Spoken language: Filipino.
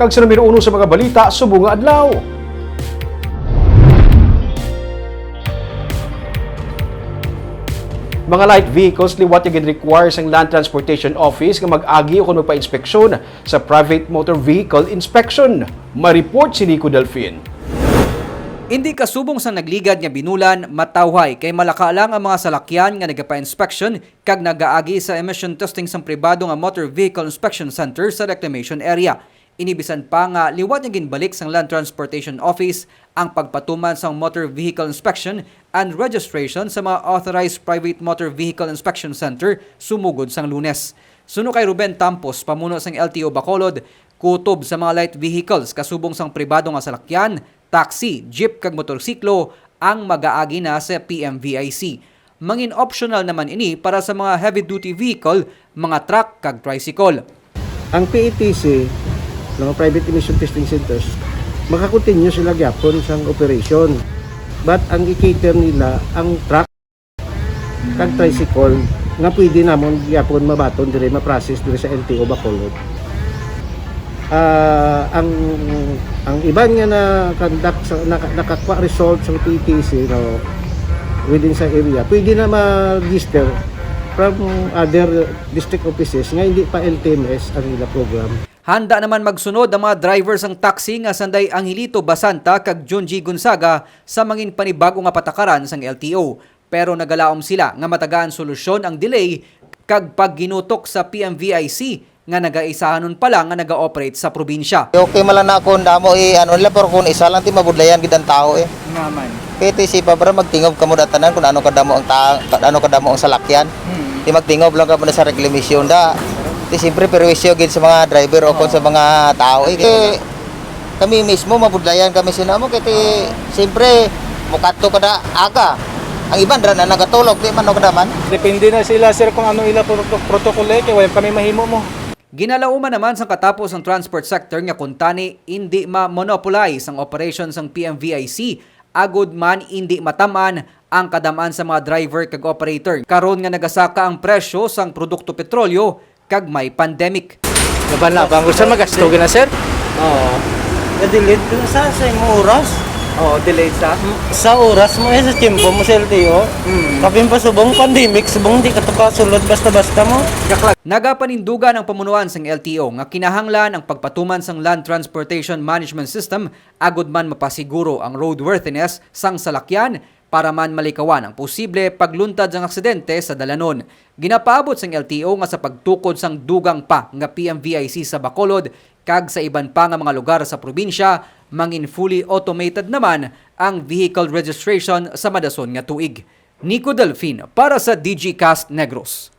Kag sa numero 1 sa mga balita, subong nga adlaw. Mga light vehicles liwat yung requires ang Land Transportation Office nga mag-agi o kung magpa-inspeksyon sa private motor vehicle inspection. Ma-report si Nico Delfin. Hindi kasubong sa nagligad nga binulan, matawhay kay malaka lang ang mga salakyan nga nagapa-inspection kag nagaagi sa emission testing sa pribado nga Motor Vehicle Inspection Center sa reclamation area. Inibisan pa nga liwat nga ginbalik sa Land Transportation Office ang pagpatuman sa Motor Vehicle Inspection and Registration sa mga authorized private Motor Vehicle Inspection Center sumugod sang Lunes. Suno kay Ruben Tampos, pamuno sang LTO Bacolod, kutob sa mga light vehicles kasubong sang pribado nga salakyan, taxi, jeep kag motorsiklo ang mag-aagi na sa PMVIC. Mangin optional naman ini para sa mga heavy-duty vehicle, mga truck kag tricycle. Ang PETC, mga private emission testing centers, makakontinue sila gyapon sang operation. But ang i-cater nila ang truck kag tricycle nga pwede namon gyapon mabaton dire ma-process dire sa LTO Bacolod. Ang iban nga na conduct sa nakakuha result sa PTC within sa area pwede na ma-register from other district offices nga hindi pa LTMS ang ila program. Handa naman magsunod ang mga drivers ang taxi nga sanday Angelito Basanta kag John G. Gonzaga sa mangin panibago nga patakaran sang LTO. Pero nagalaom sila nga matagaan solusyon ang delay kag pagginutok sa PMVIC nga nagaisahanon pa lang nga naga-operate sa probinsya. Okay malan na ako damo ano nila pero kung isa lang ti mabudlayan gid ang tao Naman. PTC pa para magtingob kamo datanan kung ano kadamo ang salakyan. Di magtingob lang kamo sa reclamation da. Di siyempre perwisyo gid sa mga driver o kon sa mga tao kami mismo mabudlayan kami sinamo kay siyempre mukato kada aga. Ang iban ra na nagatulog di man no kadaman. Depende na sila sir kung ano ila protokolo kay way kami mahimo mo. Ginalauman naman sa katapos ang transport sector nga kuntani hindi ma-monopolize ang operations ng PMVIC agud man hindi mataman ang kadamaan sa mga driver kag operator. Karon nga nagasaka ang presyo sang produkto petrolyo kag may pandemic. Laban na bang gusto magasto gina sir? Oo. Na-delete dun sa imong oras. Oo, delayed Sa oras mo sa tiempo mo sa LTO. Kapin pa subong pandemic, subong di ka to kasulod basta-basta mo. Nagapanindugan ang pamunuan sang LTO nga kinahanglan ang pagpatuman sang Land Transportation Management System agud man mapasiguro ang roadworthiness sang salakyan para man malikawan ang posible pagluntad sang aksidente sa dalanon. Ginapaabot sang LTO nga sa pagtukod sang dugang pa nga PMVIC sa Bacolod kag sa iban pa nga mga lugar sa probinsya, mangin fully automated naman ang vehicle registration sa madason nga tuig. Nico Delfin para sa DG Cast Negros.